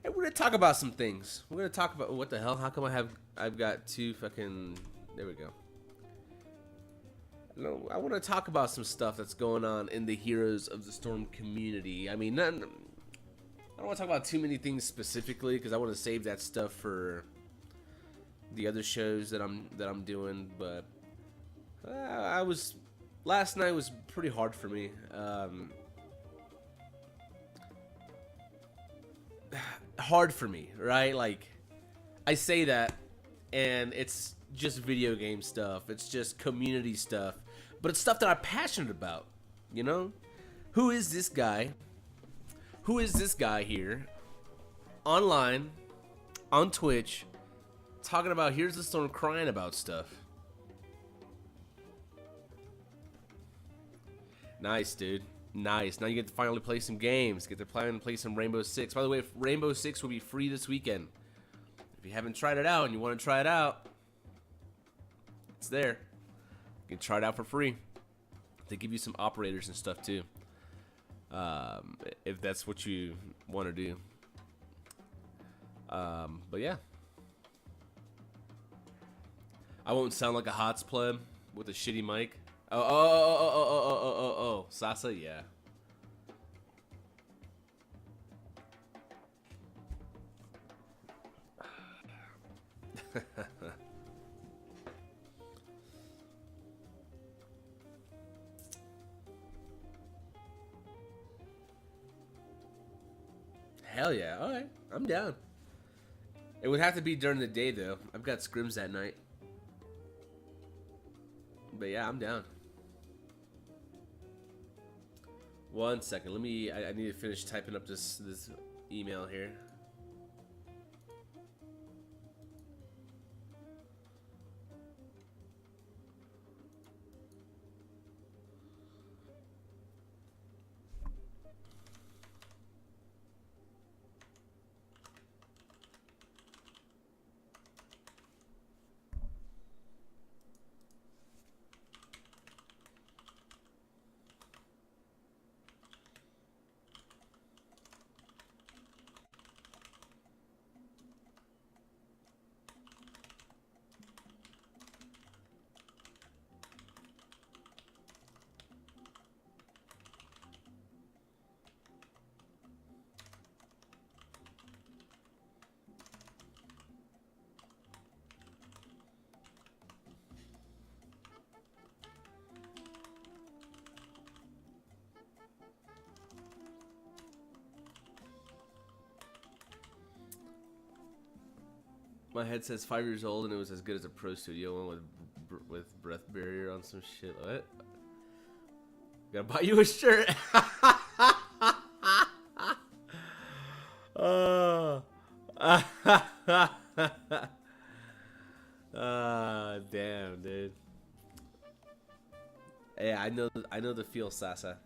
Hey, we're gonna talk about some things. We're gonna talk about what the hell? How come I've got two fucking there we go. No, I want to talk about some stuff that's going on in the Heroes of the Storm community. I mean, I don't want to talk about too many things specifically because I want to save that stuff for the other shows that I'm doing. But last night was pretty hard for me. Hard for me, right? Like, I say that, and it's just video game stuff. It's just community stuff, but it's stuff that I'm passionate about. You know, who is this guy? Who is this guy here, online, on Twitch, talking about Here's the Storm, crying about stuff? Nice, dude. Nice. Now you get to finally play some games. Get to play some Rainbow Six. By the way, Rainbow Six will be free this weekend. If you haven't tried it out and you want to try it out, it's there. You can try it out for free. They give you some operators and stuff too, if that's what you want to do. But yeah, I won't sound like a HOTS pleb with a shitty mic. Oh, Sasa, yeah. Hell yeah, alright, I'm down. It would have to be during the day though. I've got scrims that night. But yeah, I'm down. One second, I need to finish typing up this email here. My headset's 5 years old and it was as good as a Pro Studio one with breath barrier on some shit. What? Gotta buy you a shirt. Oh. Damn, dude. Yeah, I know the feel, Sasa.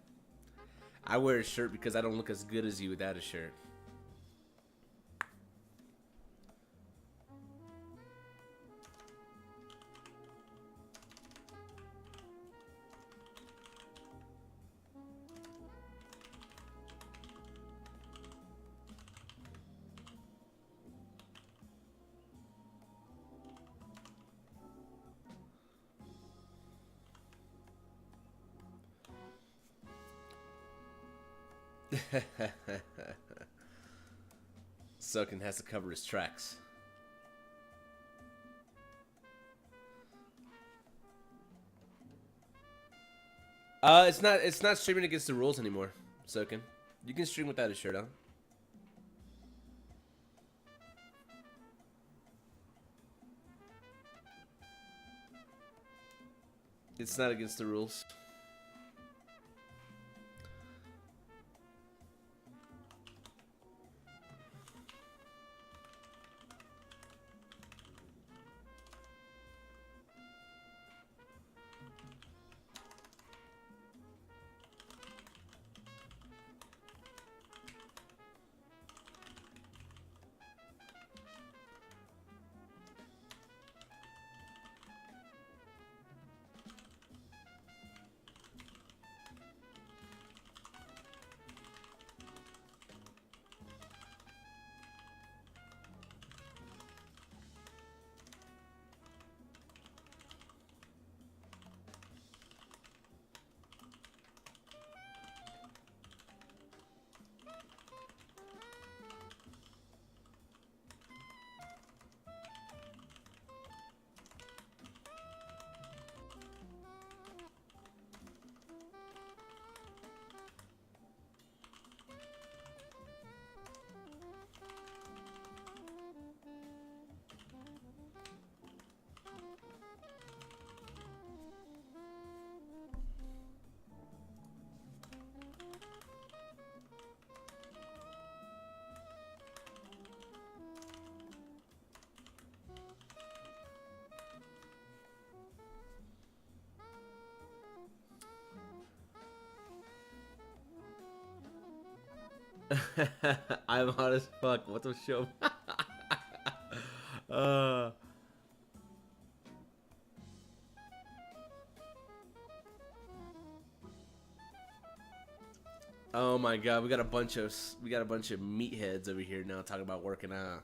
I wear a shirt because I don't look as good as you without a shirt. Soken has to cover his tracks. It's not streaming against the rules anymore, Soken. You can stream without a shirt on. It's not against the rules. I'm hot as fuck. What the show? uh. Oh my god, we got a bunch of meatheads over here now talking about working out.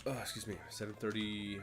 Oh, excuse me. 7:30.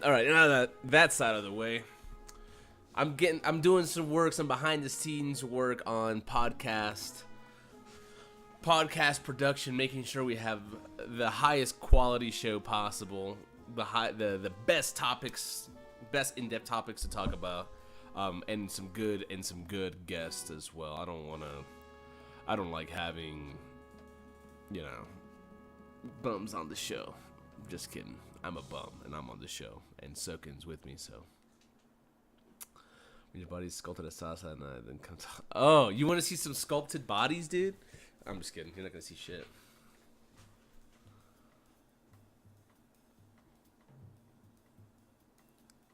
All right. Now that's out of the way, I'm doing some behind the scenes work on podcast production, making sure we have the highest quality show possible, the best topics, best in-depth topics to talk about, and some good guests as well. I don't like having, bums on the show. Just kidding. I'm a bum, and I'm on the show, and Sokin's with me, so. When your body's sculpted as salsa, and then comes. Oh, you want to see some sculpted bodies, dude? I'm just kidding. You're not gonna see shit.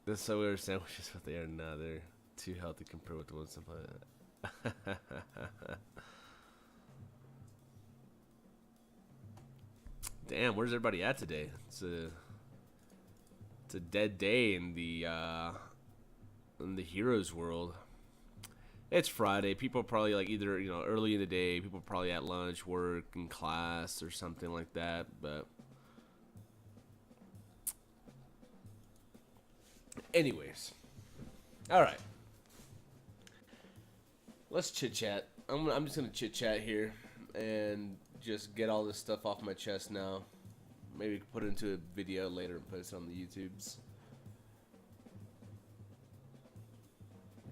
The Subway sandwiches, but they are not. They're too healthy compared with the ones that. Damn, where's everybody at today? It's a dead day in the heroes world. It's Friday. People are probably like either early in the day. People are probably at lunch, work, and class or something like that. But anyways, all right. Let's chit chat. I'm just gonna chit chat here and just get all this stuff off my chest now. Maybe we can put it into a video later and post it on the YouTubes.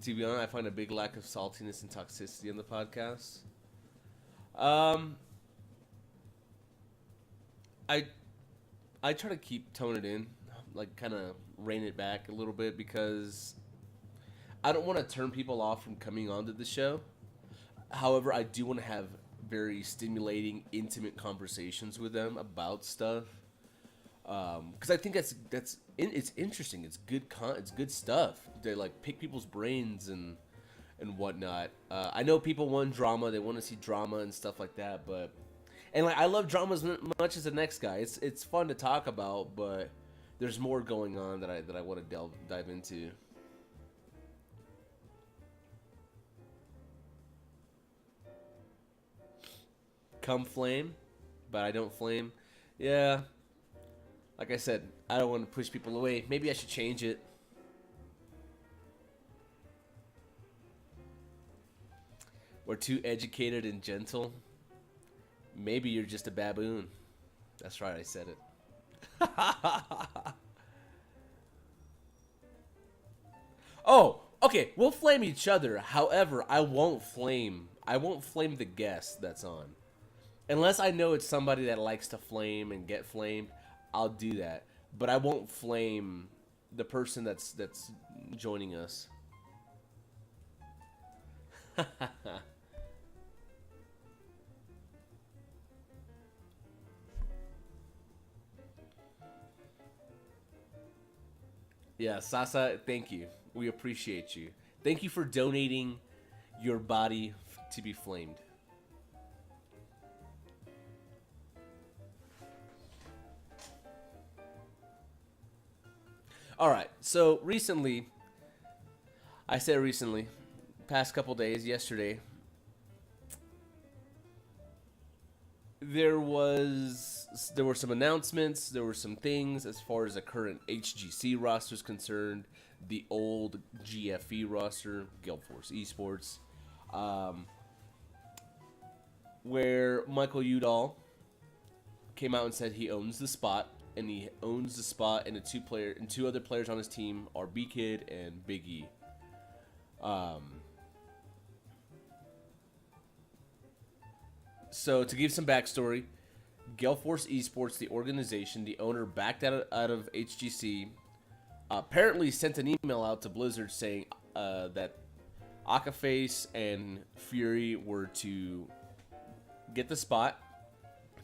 To be honest, I find a big lack of saltiness and toxicity in the podcast. I try to tone it in, like kind of rein it back a little bit, because I don't want to turn people off from coming onto the show. However, I do want to have very stimulating, intimate conversations with them about stuff. Because I think it's interesting. It's good stuff. They like pick people's brains and whatnot. I know people want drama. They want to see drama and stuff like that. But like I love drama as much as the next guy. It's fun to talk about, but there's more going on that I want to dive into. Come flame, but I don't flame. Yeah. Like I said, I don't want to push people away. Maybe I should change it. We're too educated and gentle. Maybe you're just a baboon. That's right, I said it. Oh, okay. We'll flame each other. However, I won't flame. I won't flame the guest that's on, unless I know it's somebody that likes to flame and get flamed. I'll do that, but I won't flame the person that's joining us. Yeah, Sasa, thank you. We appreciate you. Thank you for donating your body to be flamed. All right. So recently, I said recently, past couple days, yesterday, there were some announcements, there were some things as far as the current HGC roster is concerned, the old GFE roster, Guild Force Esports, um, where Michael Udall came out and said he owns the spot, and he owns the spot, and two other players on his team are B Kid and Big E. Um, so to give some backstory, Gale Force Esports, the organization, the owner backed out of HGC, apparently sent an email out to Blizzard saying that Akaface and Fury were to get the spot,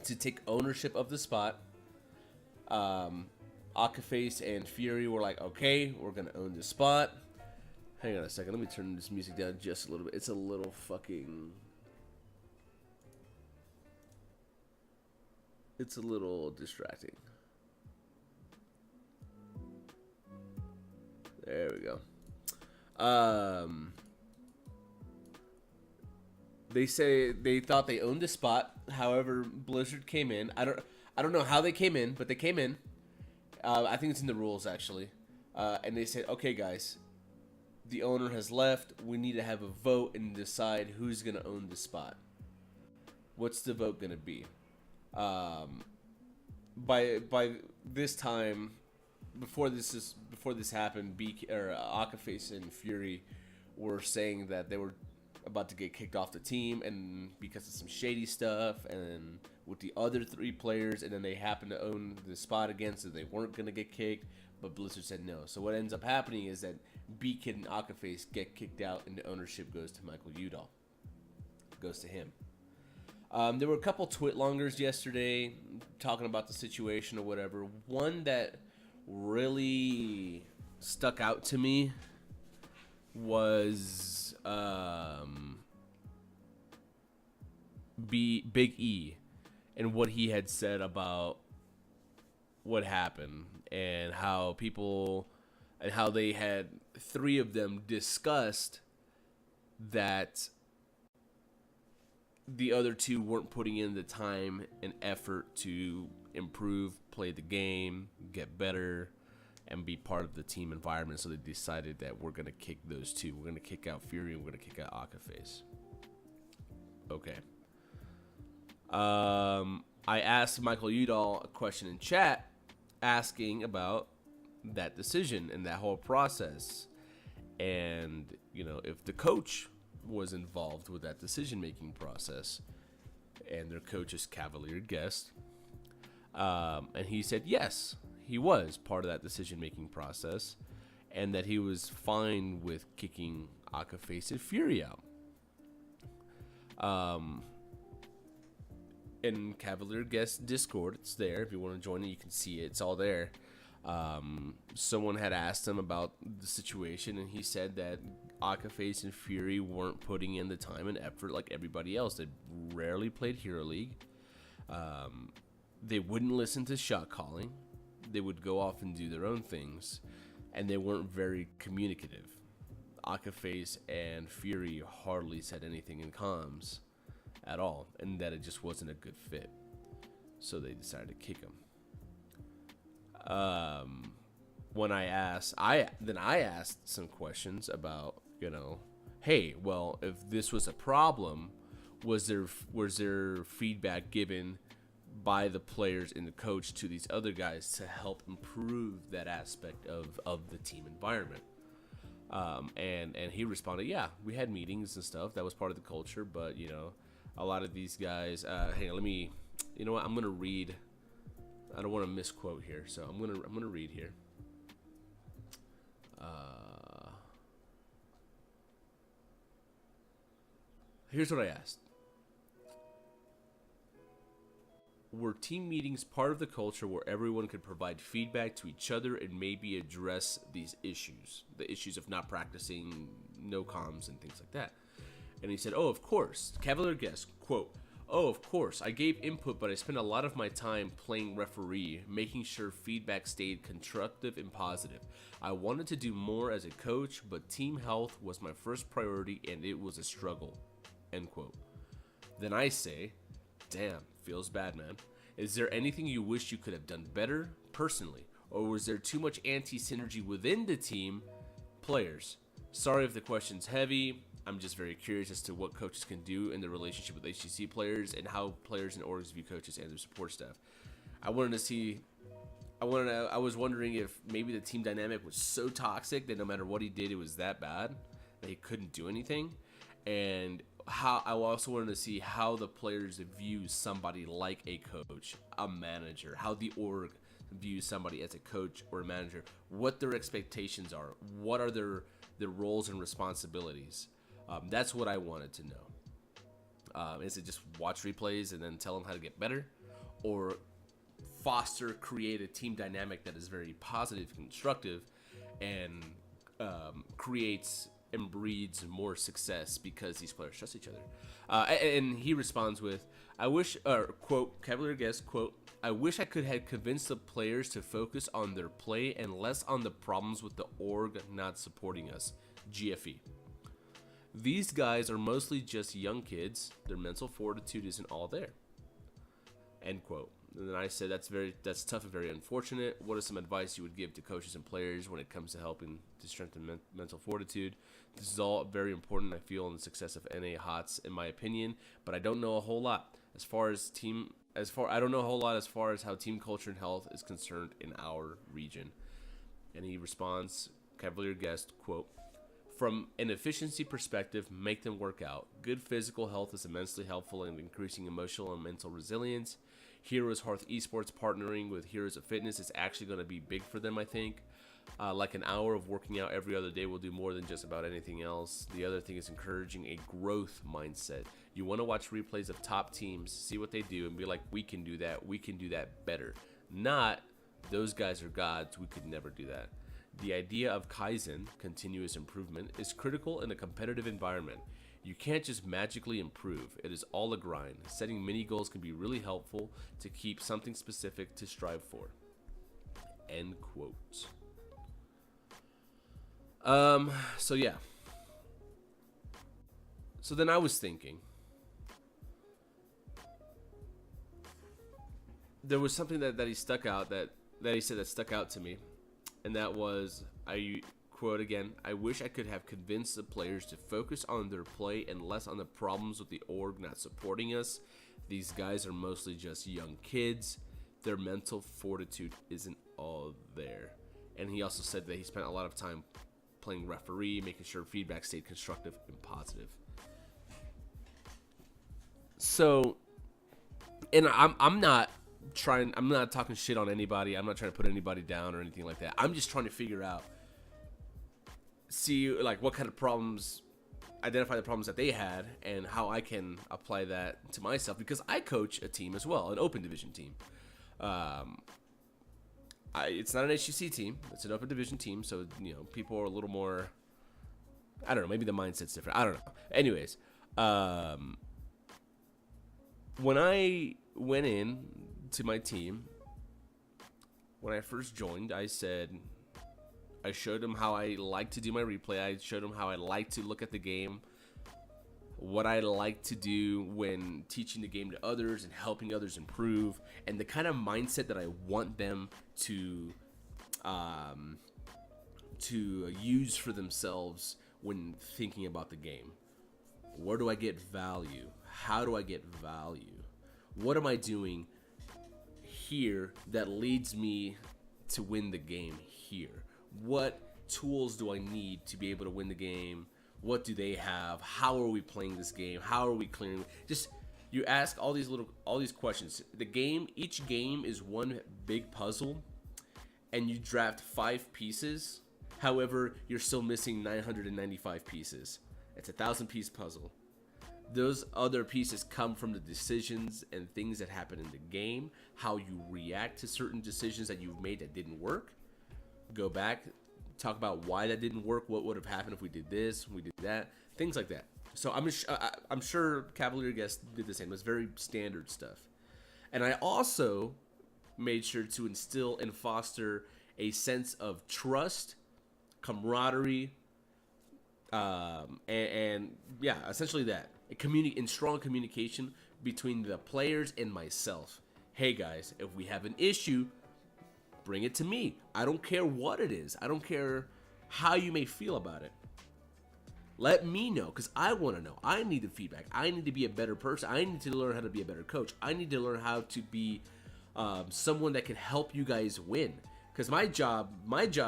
to take ownership of the spot. Akaface and Fury were like, okay, we're going to own the spot. Hang on a second. Let me turn this music down just a little bit. It's a little fucking... It's a little distracting. There we go. They say they thought they owned the spot. However, Blizzard came in. I don't know how they came in, but they came in. I think it's in the rules actually. And they said, okay, guys, the owner has left. We need to have a vote and decide who's gonna own the spot. What's the vote gonna be? By this time, before this happened, Akaface and Fury were saying that they were about to get kicked off the team, and because of some shady stuff, and with the other three players, and then they happened to own the spot again, so they weren't gonna get kicked. But Blizzard said no. So what ends up happening is that B Kid and Akaface get kicked out, and the ownership goes to Michael Udall. Goes to him. There were a couple twit-longers yesterday talking about the situation or whatever. One that really stuck out to me was Big E and what he had said about what happened and how they had three of them discussed that the other two weren't putting in the time and effort to improve, play the game, get better, and be part of the team environment. So they decided that we're going to kick those two. We're going to kick out Fury and we're going to kick out Akaface. Okay. I asked Michael Udall a question in chat asking about that decision and that whole process. And, if the coach was involved with that decision-making process, and their coach is Cavalier Guest, and he said yes, he was part of that decision-making process, and that he was fine with kicking Akaface and Fury out. In Cavalier Guest Discord, it's there. If you want to join it, you can see it. It's all there. Someone had asked him about the situation, and he said that Akaface and Fury weren't putting in the time and effort like everybody else. They rarely played Hero League. They wouldn't listen to shot calling. They would go off and do their own things, and they weren't very communicative. Akaface and Fury hardly said anything in comms at all, and that it just wasn't a good fit. So they decided to kick him. When I asked some questions about, hey, well, if this was a problem, was there feedback given by the players and the coach to these other guys to help improve that aspect of the team environment. And he responded, yeah, we had meetings and stuff. That was part of the culture. But, you know, a lot of these guys, hang on, you know what? I'm going to read. I don't want to misquote here. So I'm going to read here. Here's what I asked. Were team meetings part of the culture where everyone could provide feedback to each other and maybe address these issues? The issues of not practicing, no comms, and things like that. And he said, oh, of course. Cavalier guest, quote, oh, of course. I gave input, but I spent a lot of my time playing referee, making sure feedback stayed constructive and positive. I wanted to do more as a coach, but team health was my first priority, and it was a struggle, end quote. Then I say, damn, feels bad, man. Is there anything you wish you could have done better personally? Or was there too much anti-synergy within the team players? Sorry if the question's heavy. I'm just very curious as to what coaches can do in the relationship with HGC players and how players and orgs view coaches and their support staff. I was wondering if maybe the team dynamic was so toxic that no matter what he did, it was that bad that he couldn't do anything. And how I also wanted to see how the players view somebody like a coach, a manager, how the org views somebody as a coach or a manager, what their expectations are, what are their roles and responsibilities. That's what I wanted to know. Is it just watch replays and then tell them how to get better, or create a team dynamic that is very positive, constructive, and creates and breeds more success because these players trust each other. And he responds with, I wish, quote, Cavalier guest, quote, I wish I could have convinced the players to focus on their play and less on the problems with the org not supporting us, GFE. These guys are mostly just young kids. Their mental fortitude isn't all there, end quote. And then I said, that's tough and very unfortunate. What is some advice you would give to coaches and players when it comes to helping to strengthen mental fortitude? This is all very important, I feel, in the success of NA HOTS, in my opinion, but I don't know a whole lot I don't know a whole lot as far as how team culture and health is concerned in our region. And he responds, Cavalier guest, quote, from an efficiency perspective, make them work out. Good physical health is immensely helpful in increasing emotional and mental resilience. Heroes Hearth Esports partnering with Heroes of Fitness is actually going to be big for them, I think. Like an hour of working out every other day will do more than just about anything else. The other thing is encouraging a growth mindset. You want to watch replays of top teams, see what they do, and be like, we can do that better. Not, those guys are gods, we could never do that. The idea of Kaizen, continuous improvement, is critical in a competitive environment. You can't just magically improve. It is all a grind. Setting mini goals can be really helpful to keep something specific to strive for. End quote. So yeah. So then I was thinking, there was something that he stuck out that he said that stuck out to me, and that was, I quote again, I wish I could have convinced the players to focus on their play and less on the problems with the org not supporting us. These guys are mostly just young kids. Their mental fortitude isn't all there. And he also said that he spent a lot of time playing referee, making sure feedback stayed constructive and positive. So, and I'm not talking shit on anybody. I'm not trying to put anybody down or anything like that. I'm just trying to figure out, see like what kind of problems, identify the problems that they had and how I can apply that to myself, because I coach a team as well, an open division team. It's not an HGC team, it's an open division team, so you know, people are a little more, I don't know, maybe the mindset's different, I don't know. Anyways, when I went in to my team, when I first joined, I showed them how I like to do my replay. I showed them how I like to look at the game, what I like to do when teaching the game to others and helping others improve, and the kind of mindset that I want them to use for themselves when thinking about the game. Where do I get value? How do I get value? What am I doing here that leads me to win the game here? What tools do I need to be able to win the game? What do they have? How are we playing this game? How are we clearing? Just you ask all these questions. Each game is one big puzzle, and you draft 5 pieces. However, you're still missing 995 pieces. It's a 1,000-piece puzzle. Those other pieces come from the decisions and things that happen in the game, how you react to certain decisions that you've made that didn't work. Go back, talk about why that didn't work, what would have happened if we did this, we did that, things like that. So I'm sure Cavalier Guest did the same. It's very standard stuff. And I also made sure to instill and foster a sense of trust, camaraderie, and yeah, essentially that. In strong communication between the players and myself. Hey guys, if we have an issue, bring it to me. I don't care what it is. I don't care how you may feel about it. Let me know, because I want to know. I need the feedback. I need to be a better person. I need to learn how to be a better coach. I need to learn how to be someone that can help you guys win. Because my job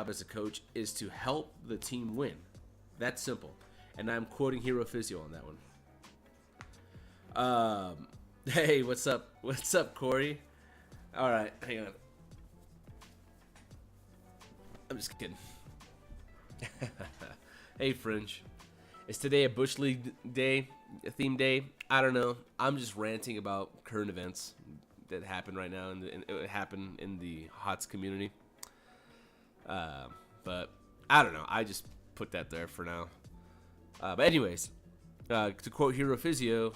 as a coach is to help the team win. That's simple. And I'm quoting Hero Physio on that one. Hey, what's up? What's up, Corey? All right, hang on. I'm just kidding. Hey, Fringe. Is today a Bush League day, a theme day? I don't know. I'm just ranting about current events that happen right now, and it happened in the HOTS community. But I don't know. I just put that there for now. But anyways, to quote Hero Physio,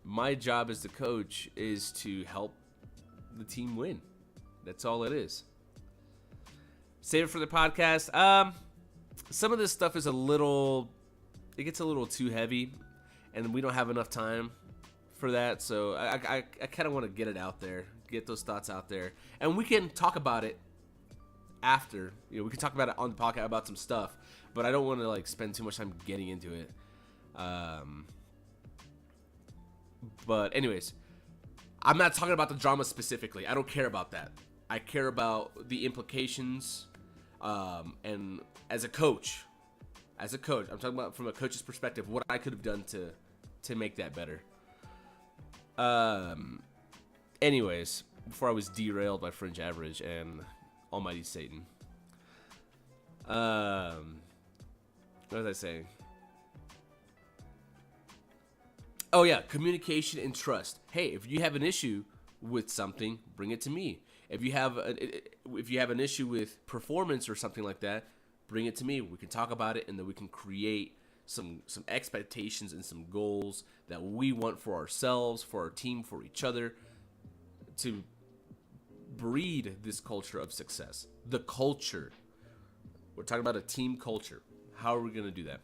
my job as the coach is to help the team win. That's all it is. Save it for the podcast. Some of this stuff is it gets a little too heavy, and we don't have enough time for that. So I kind of want to get it out there, get those thoughts out there, and we can talk about it after. We can talk about it on the podcast about some stuff, but I don't want to spend too much time getting into it. But anyways, I'm not talking about the drama specifically. I don't care about that. I care about the implications, and as a coach, I'm talking about from a coach's perspective, what I could have done to make that better. Anyways, before I was derailed by Fringe Average and Almighty Satan. What was I saying? Oh yeah, communication and trust. Hey, if you have an issue with something, bring it to me. If you have an issue with performance or something like that, bring it to me. We can talk about it, and then we can create some expectations and some goals that we want for ourselves, for our team, for each other, to breed this culture of success. The culture. We're talking about a team culture. How are we going to do that?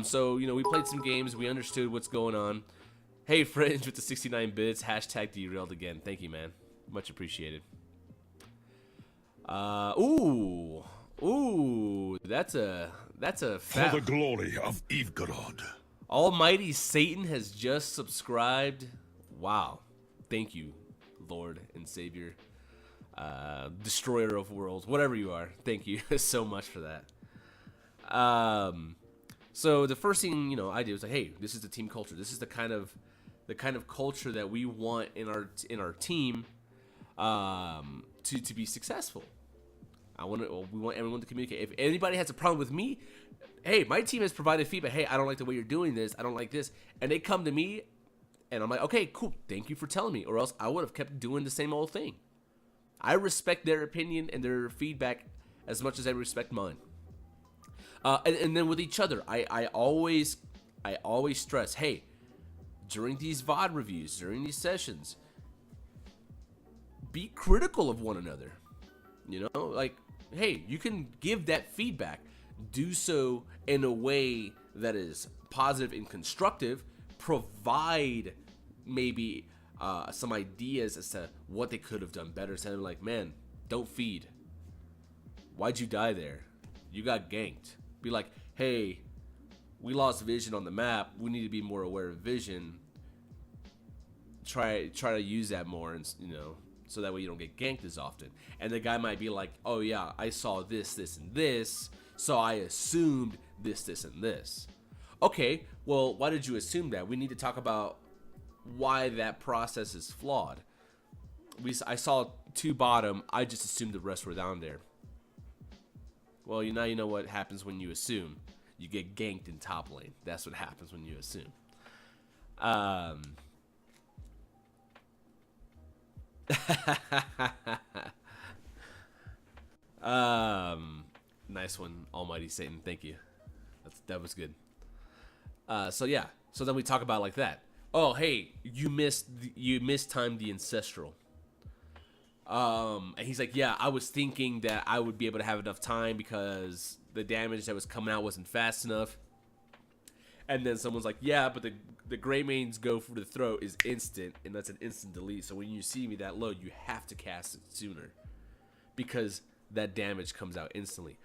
So, we played some games. We understood what's going on. Hey, Fringe with the 69 bits. # derailed again. Thank you, man. Much appreciated. Ooh, that's a fat. For the glory of Evgarod. Almighty Satan has just subscribed. Wow. Thank you, Lord and Savior. Destroyer of worlds, whatever you are. Thank you so much for that. So the first thing I did was hey, this is the team culture. This is the kind of culture that we want in our team to be successful. We want everyone to communicate. If anybody has a problem with me, hey, my team has provided feedback. Hey, I don't like the way you're doing this. I don't like this, and they come to me, and I'm like, okay, cool. Thank you for telling me, or else I would have kept doing the same old thing. I respect their opinion and their feedback as much as I respect mine. And then with each other, I always stress, hey, during these VOD reviews, during these sessions, be critical of one another. Hey, you can give that feedback. Do so in a way that is positive and constructive. Provide maybe some ideas as to what they could have done better. Instead of man, don't feed. Why'd you die there? You got ganked. Be like, hey, we lost vision on the map. We need to be more aware of vision. Try to use that more, and so that way you don't get ganked as often. And the guy might be like, oh yeah, I saw this, this, and this, so I assumed this, this, and this. Okay, well, why did you assume that? We need to talk about why that process is flawed. I saw 2 bottom, I just assumed the rest were down there. Well, now you know what happens when you assume. You get ganked in top lane. That's what happens when you assume. Nice one, Almighty Satan. Thank you. That was good. So yeah. So then we talk about like that. Oh, hey, you mistimed the ancestral. And he's like, yeah, I was thinking that I would be able to have enough time because the damage that was coming out wasn't fast enough. And then someone's like, yeah, but the Grey Mane's go for the throat is instant, and that's an instant delete. So when you see me that low, you have to cast it sooner because that damage comes out instantly.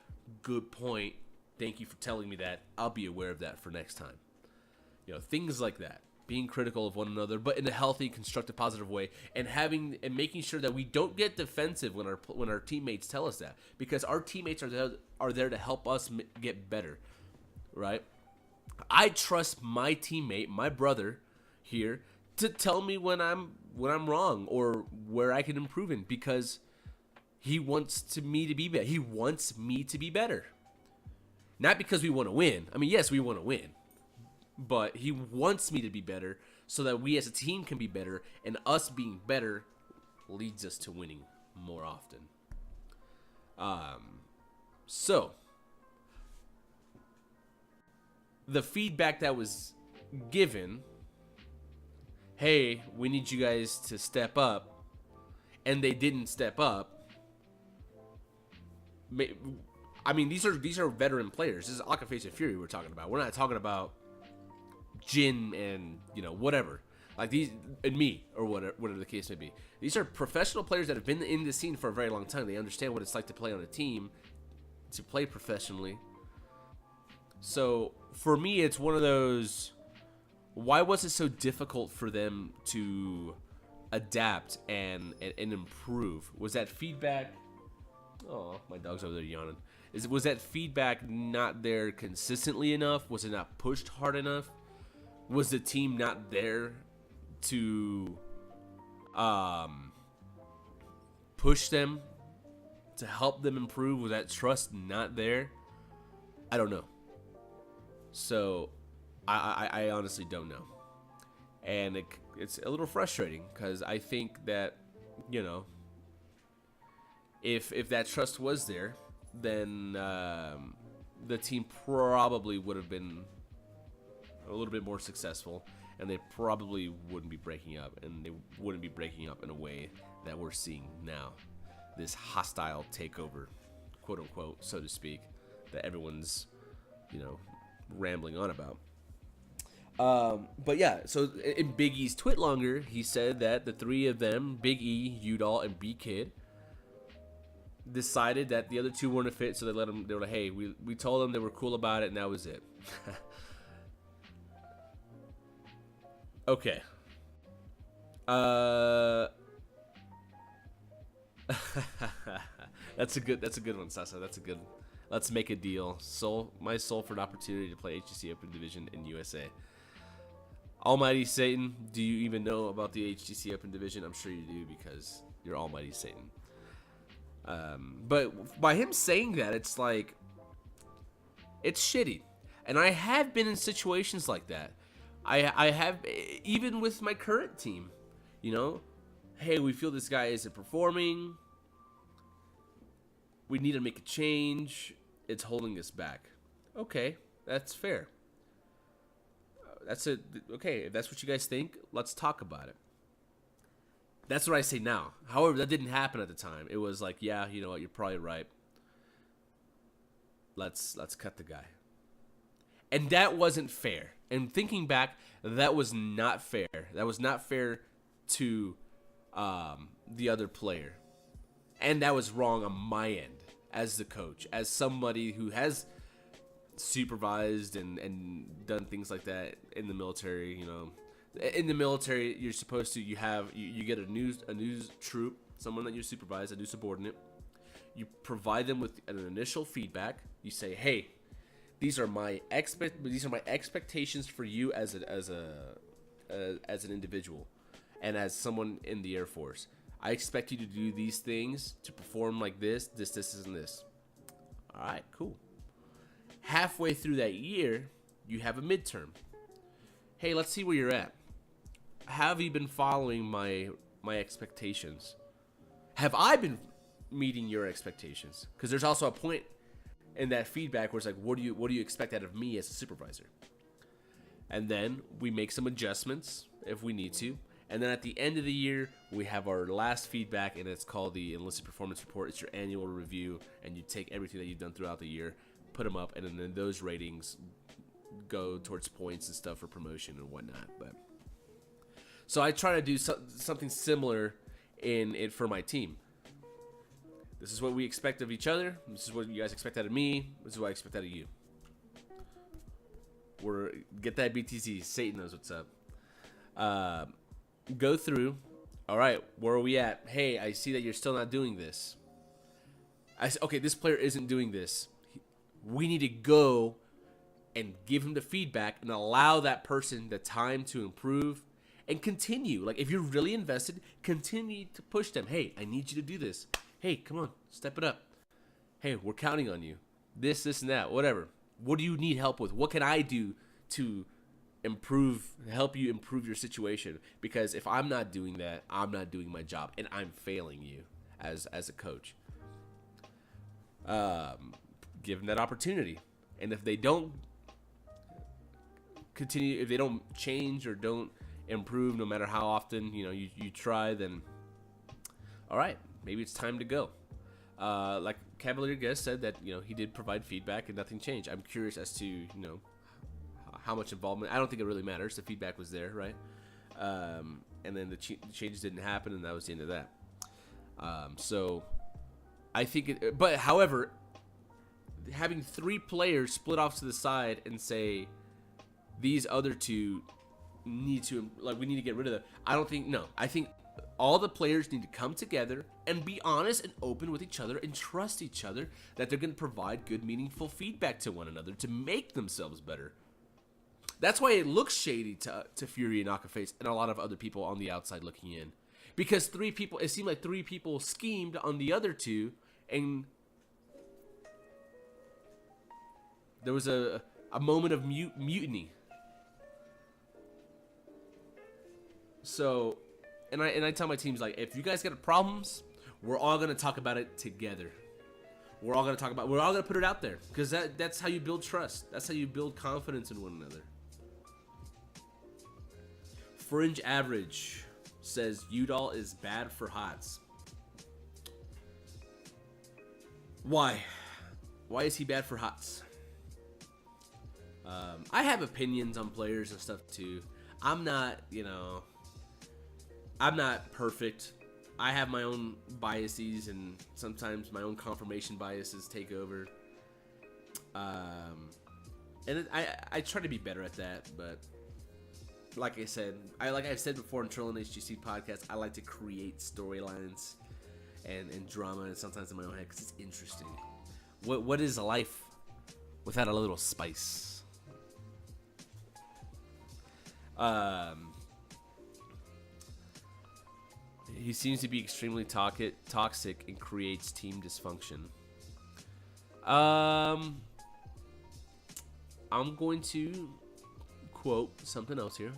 Good point. Thank you for telling me that. I'll be aware of that for next time. You know, things like that. Being critical of one another, but in a healthy, constructive, positive way, and making sure that we don't get defensive when our teammates tell us that, because our teammates are there to help us get better, right? I trust my teammate, my brother here, to tell me when I'm wrong or where I can improve in, because he wants me to be better. He wants me to be better, not because we want to win. I mean, yes, we want to win. But he wants me to be better so that we as a team can be better, and us being better leads us to winning more often. So the feedback that was given, hey, we need you guys to step up, and they didn't step up. I mean, these are veteran players. This is Akaface of Fury we're talking about. We're not talking about Jin and, you know, whatever, like these, and me, or whatever the case may be. These are professional players that have been in the scene for a very long time. They understand what it's like to play on a team, to play professionally. So for me, it's one of those, why was it so difficult for them to adapt and improve? Was that feedback? Oh, my dog's over there yawning. Was that feedback not there consistently enough? Was it not pushed hard enough? Was the team not there to push them, to help them improve? Was that trust not there? I don't know. So I honestly don't know. And it's a little frustrating because I think that, you know, if that trust was there, then the team probably would have been a little bit more successful, and they probably wouldn't be breaking up, and they wouldn't be breaking up in a way that we're seeing now. This hostile takeover, quote unquote, so to speak, that everyone's, you know, rambling on about. But yeah, so in Big E's Twitlonger, he said that the 3 of them, Big E, Udall, and B Kid, decided that the other 2 weren't a fit, so they let them. They were like, "Hey, we told them, they were cool about it, and that was it." Okay. That's a good one, Sasa. That's a good. Let's make a deal. My soul for an opportunity to play HGC Open Division in USA. Almighty Satan, do you even know about the HGC Open Division? I'm sure you do because you're Almighty Satan. But by him saying that, it's like, it's shitty. And I have been in situations like that. I have, even with my current team, you know, hey, we feel this guy isn't performing. We need to make a change. It's holding us back. Okay, that's fair. Okay, if that's what you guys think, let's talk about it. That's what I say now. However, that didn't happen at the time. It was like, yeah, you know what, you're probably right. Let's cut the guy. And that wasn't fair. And thinking back, that was not fair. That was not fair to the other player. And that was wrong on my end as the coach, as somebody who has supervised and done things like that in the military. You know, in the military, you're supposed to, you get a news troop, someone that you supervise, a new subordinate. You provide them with an initial feedback. You say, "Hey, these are my expectations for you as an individual, and as someone in the Air Force. I expect you to do these things, to perform like this, and this." All right, cool. Halfway through that year, you have a midterm. Hey, let's see where you're at. Have you been following my expectations? Have I been meeting your expectations? Because there's also a point in that feedback where it's like, what do you expect out of me as a supervisor? And then we make some adjustments if we need to. And then at the end of the year, we have our last feedback, and it's called the Enlisted Performance Report. It's your annual review, and you take everything that you've done throughout the year, put them up, and then those ratings go towards points and stuff for promotion and whatnot. But so I try to do something similar in it for my team. This is what we expect of each other. This is what you guys expect out of me. This is what I expect out of you. Get that BTC. Satan knows what's up. Go through. All right, where are we at? Hey, I see that you're still not doing this. Okay, this player isn't doing this. We need to go and give him the feedback and allow that person the time to improve and continue. Like, if you're really invested, continue to push them. Hey, I need you to do this. Hey, come on, step it up. Hey, we're counting on you. This, and that, whatever. What do you need help with? What can I do to help you improve your situation? Because if I'm not doing that, I'm not doing my job, and I'm failing you as a coach. Give them that opportunity, and if they don't continue, if they don't change or don't improve, no matter how often you try, then all right, maybe it's time to go. Like Cavalier Guest said that he did provide feedback and nothing changed. I'm curious as to how much involvement. I don't think it really matters. The feedback was there, right? And then the changes didn't happen, and that was the end of that. So I think but however, having 3 players split off to the side and say these other 2 need to, we need to get rid of them. I think all the players need to come together and be honest and open with each other and trust each other that they're going to provide good, meaningful feedback to one another to make themselves better. That's why it looks shady to Fury and Akaface and a lot of other people on the outside looking in. Because it seemed like 3 people schemed on the other 2, and there was a moment of mutiny. So, and I tell my teams, like, if you guys got problems, we're all gonna talk about it together. We're all gonna put it out there, because that's how you build trust. That's how you build confidence in one another. Fringe Average says Udall is bad for HOTS. Why? Why is he bad for HOTS? I have opinions on players and stuff too. I'm not perfect. I have my own biases, and sometimes my own confirmation biases take over. And I try to be better at that, but like I've said before in Trolling HGC podcast, I like to create storylines and drama, and sometimes in my own head, because it's interesting. What is life without a little spice? He seems to be extremely toxic and creates team dysfunction. I'm going to quote something else here.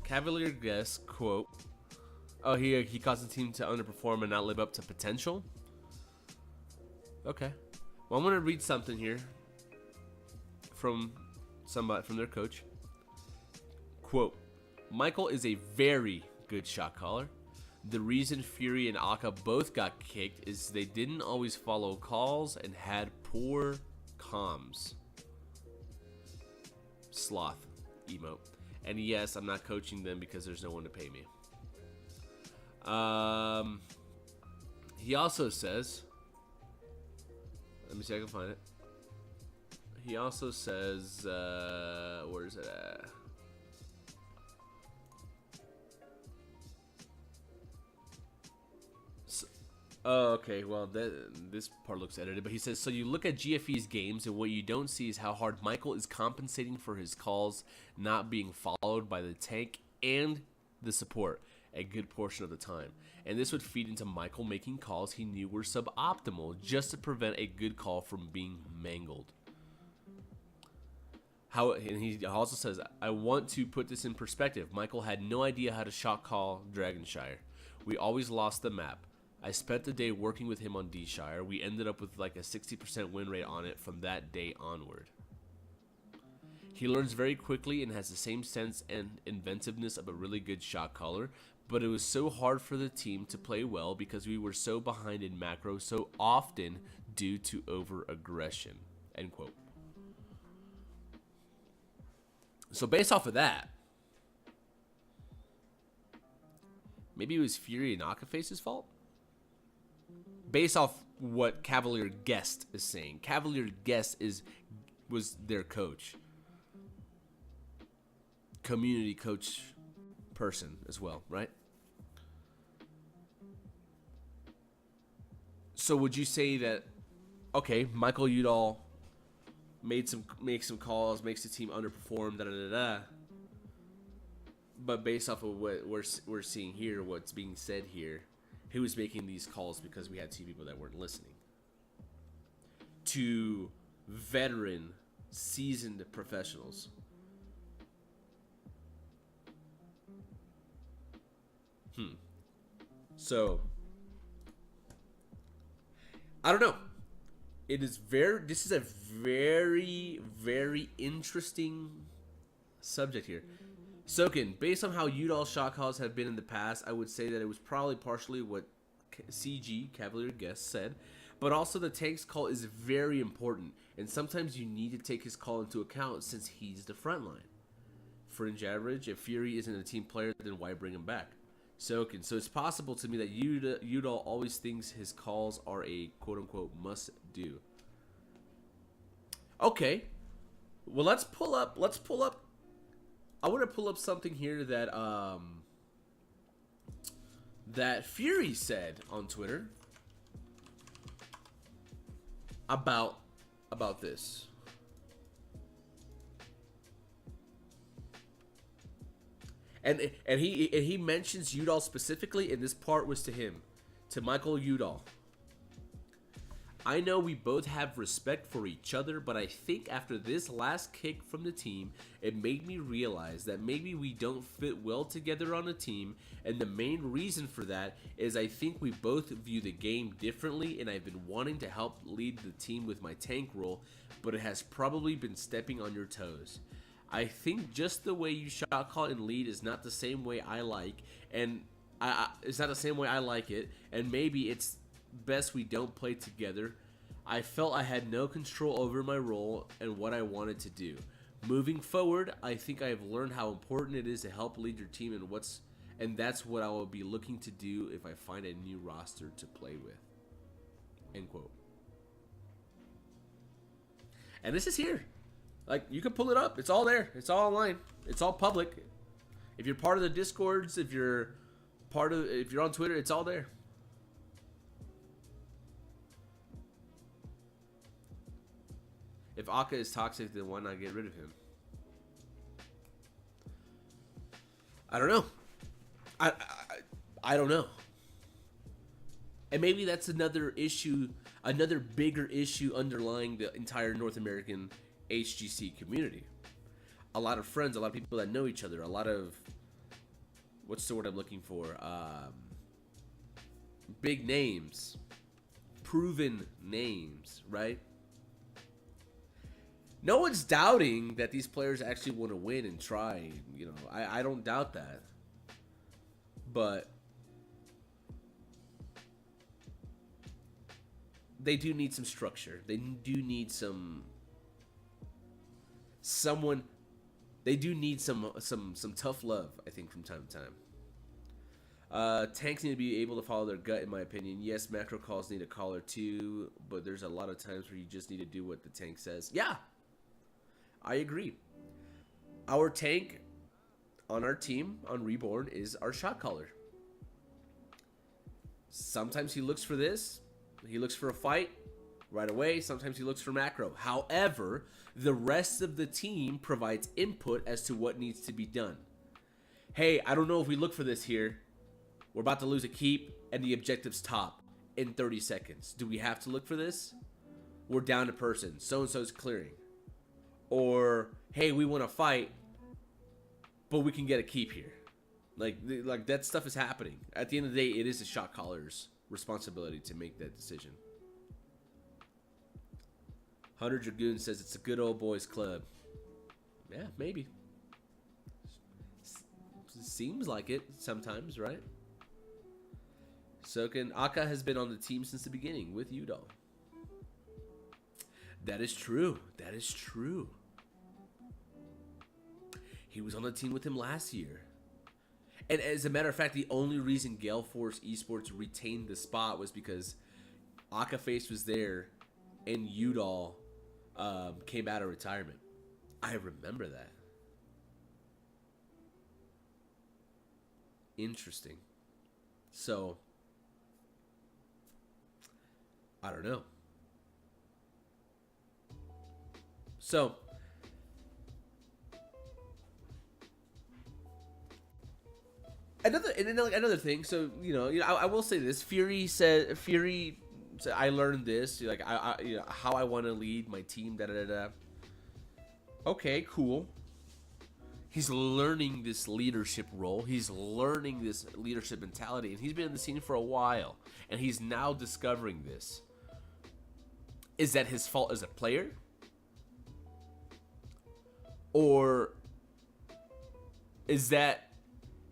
Cavalier Guest quote. Oh, he caused the team to underperform and not live up to potential. Okay. Well, I'm gonna read something here from their coach. Quote: Michael is a very good shot caller. The reason Fury and Aka both got kicked is they didn't always follow calls and had poor comms. Sloth emote. And yes, I'm not coaching them because there's no one to pay me. He also says, Let me see if I can find it. He also says, where is it at? Oh, okay. Well, this part looks edited, but he says, so you look at GFE's games, and what you don't see is how hard Michael is compensating for his calls not being followed by the tank and the support a good portion of the time. And this would feed into Michael making calls he knew were suboptimal just to prevent a good call from being mangled. And he also says, I want to put this in perspective. Michael had no idea how to shot call Dragonshire. We always lost the map. I spent the day working with him on D-Shire. We ended up with like a 60% win rate on it from that day onward. He learns very quickly and has the same sense and inventiveness of a really good shot caller, but it was so hard for the team to play well because we were so behind in macro so often due to over-aggression. End quote. So based off of that, maybe it was Fury and Akaface's fault? Based off what Cavalier Guest is saying. Cavalier Guest was their coach. Community coach person as well, right? So would you say that, okay, Michael Udall makes some calls, makes the team underperform, but based off of what we're seeing here, what's being said here, he was making these calls because we had two people that weren't listening. To veteran, seasoned professionals. So, I don't know. This is a very, very interesting subject here. Soken, based on how Udall's shot calls have been in the past, I would say that it was probably partially what CG, Cavalier Guest, said, but also the tank's call is very important, and sometimes you need to take his call into account since he's the front line. Fringe average, if Fury isn't a team player, then why bring him back? Soken, so it's possible to me that Udall always thinks his calls are a quote-unquote must-do. Okay, well let's pull up. I want to pull up something here that that Fury said on Twitter about this. And he mentions Udall specifically, and this part was to him, to Michael Udall. I know we both have respect for each other, but I think after this last kick from the team, it made me realize that maybe we don't fit well together on a team, and the main reason for that is I think we both view the game differently, and I've been wanting to help lead the team with my tank role, but it has probably been stepping on your toes. I think just the way you shot call and lead is not the same way I like, and it's not the same way I like it, and maybe it's best we don't play together. I felt I had no control over my role and what I wanted to do. Moving forward, I think I have learned how important it is to help lead your team, and that's what I will be looking to do if I find a new roster to play with. End quote. And this is here. Like, you can pull it up. It's all there. It's all online. It's all public. If you're part of the Discords, if you're on Twitter, it's all there. If Aka is toxic, then why not get rid of him? I don't know. I don't know. And maybe that's another issue, another bigger issue underlying the entire North American HGC community. A lot of friends, a lot of people that know each other, a lot of, what's the word I'm looking for? Big names, proven names, right? No one's doubting that these players actually want to win and try. You know, I don't doubt that. But they do need some structure. They do need someone. They do need some tough love, I think, from time to Tanks need to be able to follow their gut, in my opinion. Yes, macro calls need a caller too, but there's a lot of times where you just need to do what the tank says. Yeah, I agree. Our tank on our team on Reborn is our shot caller. Sometimes he looks for this. He looks for a fight right away. Sometimes he looks for macro. However, the rest of the team provides input as to what needs to be done. Hey, I don't know if we look for this here. We're about to lose a keep, and the objective's top in 30 seconds. Do we have to look for this? We're down a person. So-and-so's clearing. Or, hey, we want to fight, but we can get a keep here. Like that stuff is happening. At the end of the day, it is the shot caller's responsibility to make that decision. 100 Dragoon says it's a good old boys club. Yeah, maybe. Seems like it sometimes, right? Soken Aka has been on the team since the beginning with Udall. That is true. That is true. He was on the team with him last year. And as a matter of fact, the only reason Gale Force Esports retained the spot was because Aka Face was there and Udall came out of retirement. I remember that. Interesting. So, I don't know. So, another thing. So I will say this. Fury said, I learned this. Like how I want to lead my team. Da da da. Okay, cool. He's learning this leadership role. He's learning this leadership mentality, and he's been in the scene for a while, and he's now discovering this. Is that his fault as a player? Or is that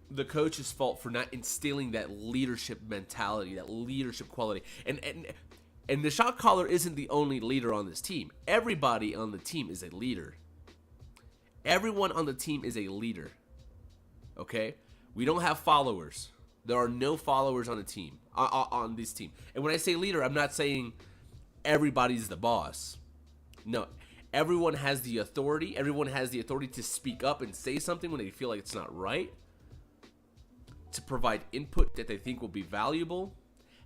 the coach's fault for not instilling that leadership mentality, that leadership quality? And the shot caller isn't the only leader on this team. Everybody on the team is a leader. Everyone on the team is a leader. Okay? We don't have followers. There are no followers on the team, on this team. And when I say leader, I'm not saying everybody's the boss. No. Everyone has the authority. Everyone has the authority to speak up and say something when they feel like it's not right. To provide input that they think will be valuable.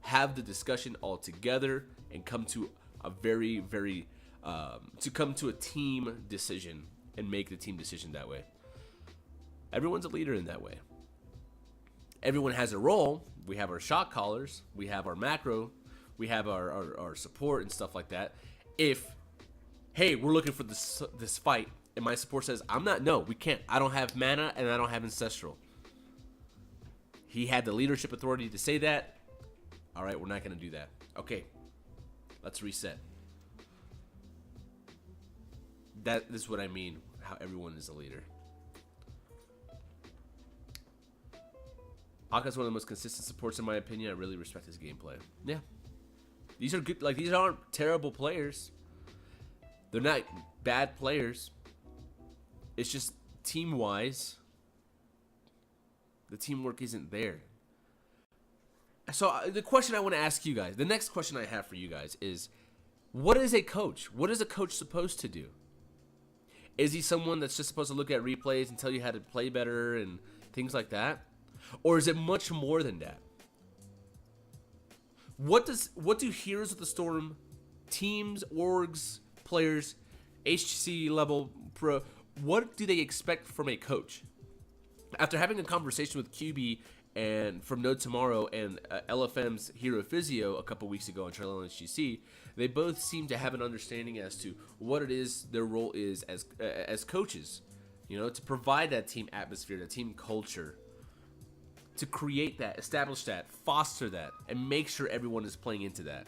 Have the discussion all together and come to a come to a team decision and make the team decision that way. Everyone's a leader in that way. Everyone has a role. We have our shot callers. We have our macro. We have our support and stuff like that. If, hey, we're looking for this fight, and my support says, we can't. I don't have mana, and I don't have ancestral. He had the leadership authority to say that. All right, we're not going to do that. Okay, let's reset. That is what I mean, how everyone is a leader. Aka's one of the most consistent supports in my opinion. I really respect his gameplay. Yeah. These are good, like these aren't terrible players. They're not bad players. It's just team-wise, the teamwork isn't there. So the question I want to ask you guys, the next question I have for you guys is, what is a coach? What is a coach supposed to do? Is he someone that's just supposed to look at replays and tell you how to play better and things like that? Or is it much more than that? What do Heroes of the Storm teams, orgs, players, HGC level pro, what do they expect from a coach? After having a conversation with QB and from No Tomorrow and LFM's Hero Physio a couple weeks ago on Trail HGC, they both seem to have an understanding as to what it is their role is as coaches, to provide that team atmosphere, that team culture, to create that, establish that, foster that, and make sure everyone is playing into that.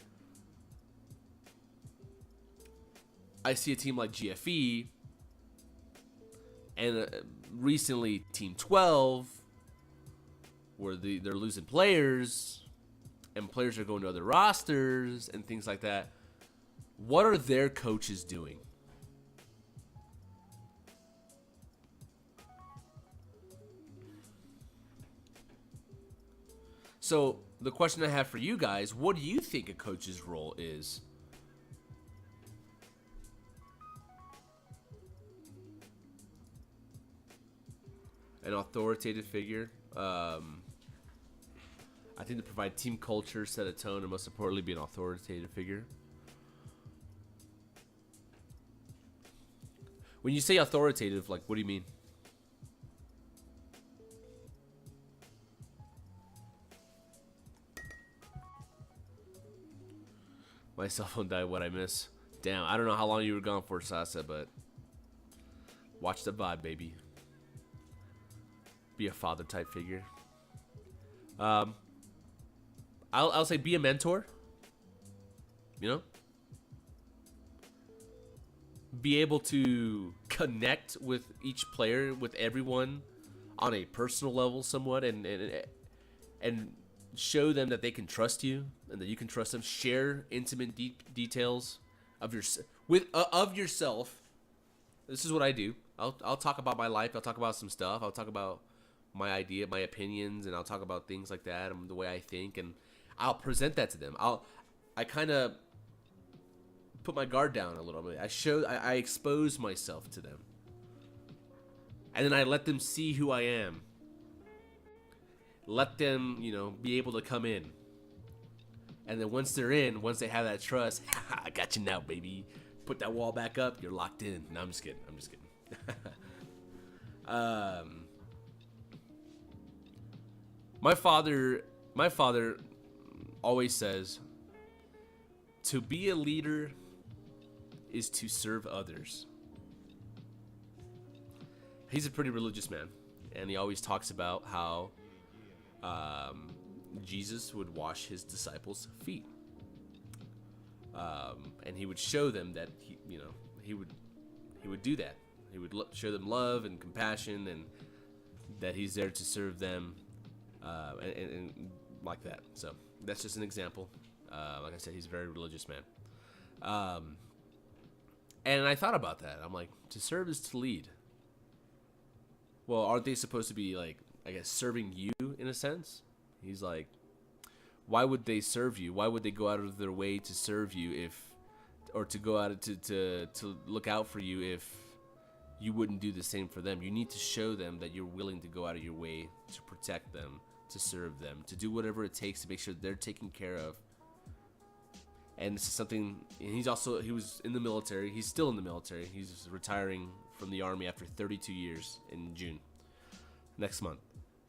I see a team like GFE and recently Team 12 where they're losing players and players are going to other rosters and things like that. What are their coaches doing? So the question I have for you guys, what do you think a coach's role is? An authoritative figure. I think to provide team culture, set a tone, and most importantly, be an authoritative figure. When you say authoritative, like, what do you mean? My cell phone died. What I miss? Damn, I don't know how long you were gone for, Sasa, but watch the vibe, baby. Be a father type figure. I'll say be a mentor. You know, be able to connect with each player, with everyone, on a personal level, somewhat, and show them that they can trust you and that you can trust them. Share intimate details of yourself. This is what I do. I'll talk about my life. I'll talk about some stuff. I'll talk about my opinions, and I'll talk about things like that and the way I think, and I'll present that to them. I kind of put my guard down a little bit. I expose myself to them, and then I let them see who I am. Let them, be able to come in. And then once they're in, once they have that trust, I got you now, baby. Put that wall back up. You're locked in. No, I'm just kidding. My father always says, to be a leader is to serve others. He's a pretty religious man, and he always talks about how Jesus would wash his disciples' feet, and he would show them that he would do that. He would show them love and compassion, and that he's there to serve them, and like that. So that's just an example. Like I said, he's a very religious man, and I thought about that. I'm like, to serve is to lead. Well, aren't they supposed to be, like, I guess, serving you in a sense? He's like, why would they serve you? Why would they go out of their way to serve you or to go out to look out for you if you wouldn't do the same for them? You need to show them that you're willing to go out of your way to protect them, to serve them, to do whatever it takes to make sure they're taken care of. And this is something, and he was in the military. He's still in the military. He's retiring from the Army after 32 years in June, next month.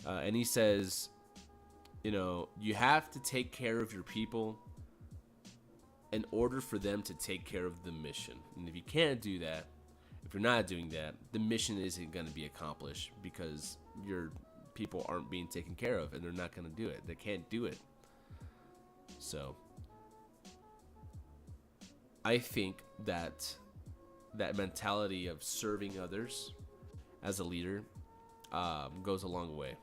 And he says, you have to take care of your people in order for them to take care of the mission. And if you can't do that, if you're not doing that, the mission isn't going to be accomplished because your people aren't being taken care of, and they're not going to do it. They can't do it. So I think that mentality of serving others as a leader goes a long way.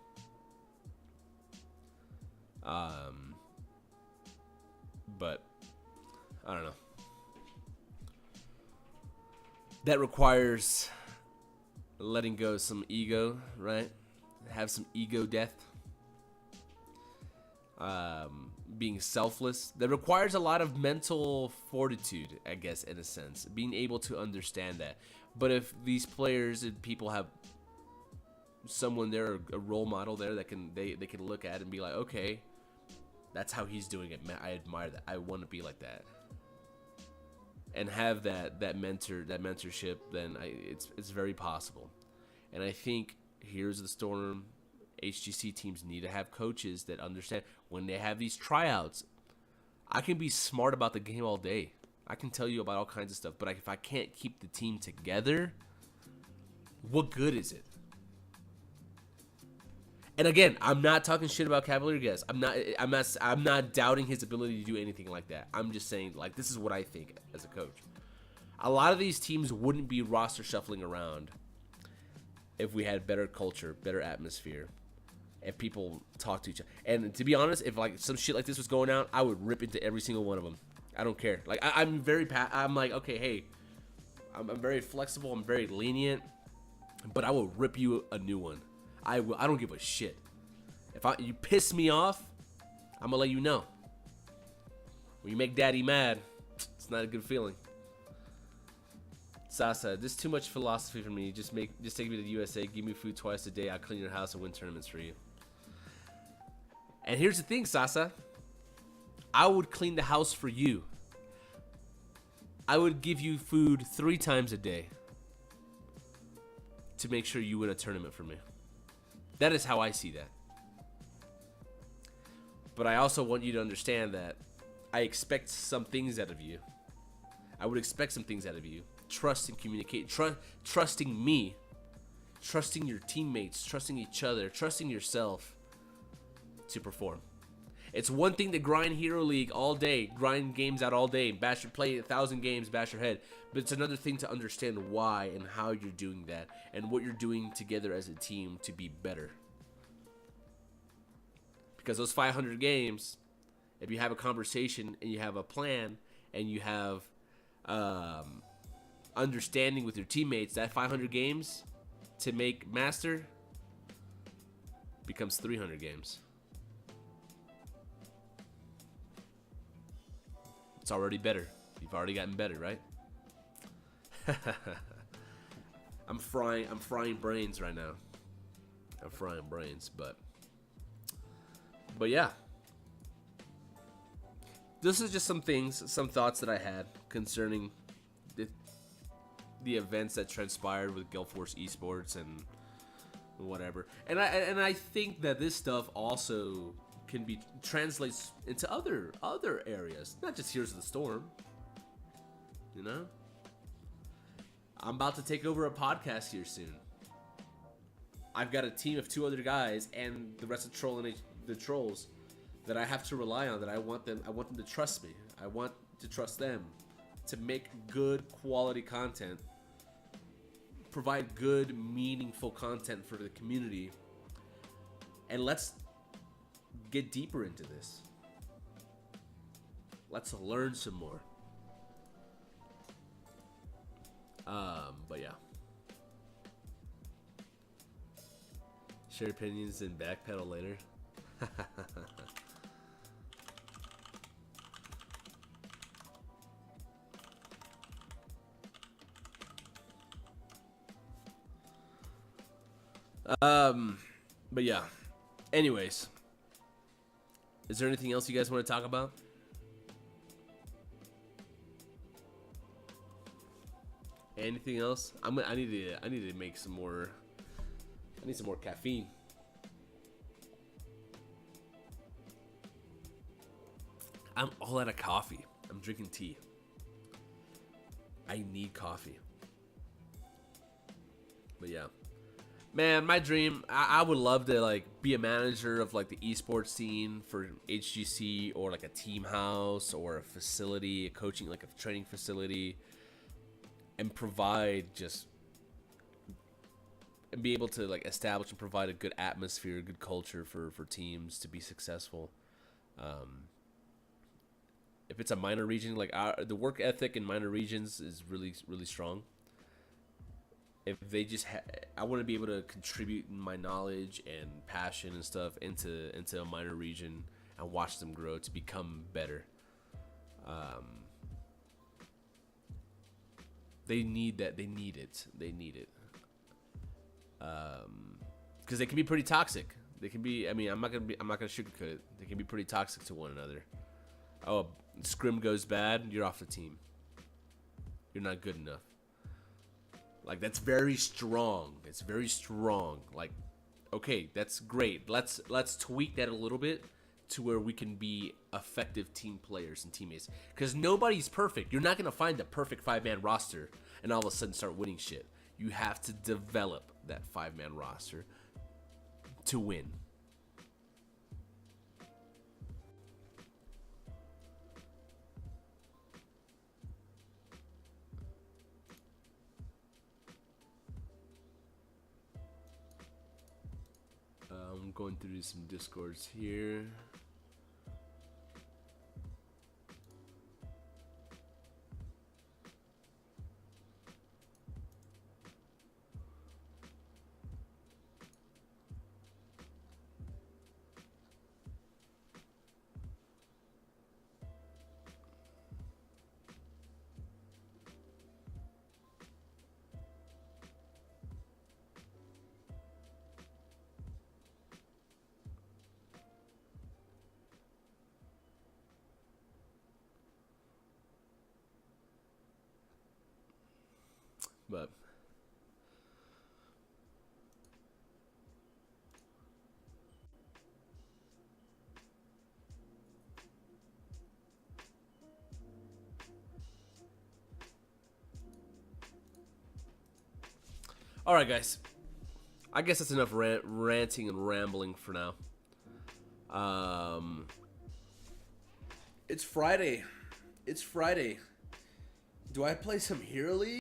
But I don't know. That requires letting go of some ego, right? Have some ego death. Being selfless. That requires a lot of mental fortitude, I guess, in a sense. Being able to understand that. But if these players and people have someone there, a role model there that they can look at and be like, okay, that's how he's doing it. Man, I admire that. I want to be like that. And have that mentorship, then it's very possible. And I think Heroes of the Storm, HGC teams need to have coaches that understand when they have these tryouts. I can be smart about the game all day. I can tell you about all kinds of stuff, but if I can't keep the team together, what good is it? And again, I'm not talking shit about Cavalier Guest. I'm not doubting his ability to do anything like that. I'm just saying, like, this is what I think as a coach. A lot of these teams wouldn't be roster shuffling around if we had better culture, better atmosphere, if people talk to each other. And to be honest, if like some shit like this was going out, I would rip into every single one of them. I don't care. Like I'm like, okay, hey, I'm very flexible. I'm very lenient, but I will rip you a new one. I don't give a shit. If you piss me off, I'm gonna let you know. When you make daddy mad, it's not a good feeling. Sasa, this is too much philosophy for me. Just take me to the USA, give me food twice a day, I'll clean your house and win tournaments for you. And here's the thing, Sasa. I would clean the house for you. I would give you food 3 times a day to make sure you win a tournament for me. That is how I see that. But I also want you to understand that I expect some things out of you. I would expect some things out of you. Trust and communicate. Trusting me. Trusting your teammates. Trusting each other. Trusting yourself to perform. It's one thing to grind Hero League all day. Grind games out all day. Play 1,000 games, bash your head. But it's another thing to understand why and how you're doing that. And what you're doing together as a team to be better. Because those 500 games, if you have a conversation and you have a plan and you have understanding with your teammates, that 500 games to make master becomes 300 games. It's already better. You've already gotten better, right? I'm frying brains right now. I'm frying brains, but yeah. This is just some thoughts that I had concerning the events that transpired with Gulf Force Esports and whatever. And I think that this stuff also can translates into other areas, not just Heroes of the Storm. You know? I'm about to take over a podcast here soon. I've got a team of 2 other guys and the rest of the trolls that I have to rely on, that I want them to trust me. I want to trust them to make good quality content, provide good, meaningful content for the community. And let's get deeper into this. Let's learn some more. But yeah. Share opinions and backpedal later. But yeah. Anyways, is there anything else you guys want to talk about? Anything else? I need to make some more. I need some more caffeine. I'm all out of coffee. I'm drinking tea. I need coffee. But yeah. Man, my dream, I would love to like be a manager of like the esports scene for HGC, or like a team house or a facility, a coaching, like a training facility, and provide just, and be able to like establish and provide a good atmosphere, a good culture for teams to be successful. If it's a minor region, like the work ethic in minor regions is really, really strong. If they just I want to be able to contribute my knowledge and passion and stuff into a minor region and watch them grow to become better. They need that. They need it. Because they can be pretty toxic. They can be. I mean, I'm not gonna sugarcoat it. They can be pretty toxic to one another. Oh, scrim goes bad, you're off the team. You're not good enough. Like, that's very strong. It's very strong. Like, okay, that's great. Let's tweak that a little bit to where we can be effective team players and teammates. Because nobody's perfect. You're not going to find the perfect 5-man roster and all of a sudden start winning shit. You have to develop that 5-man roster to win. I'm going through some discords here. But all right, guys. I guess that's enough ranting and rambling for now. It's Friday. It's Friday. Do I play some Hero League?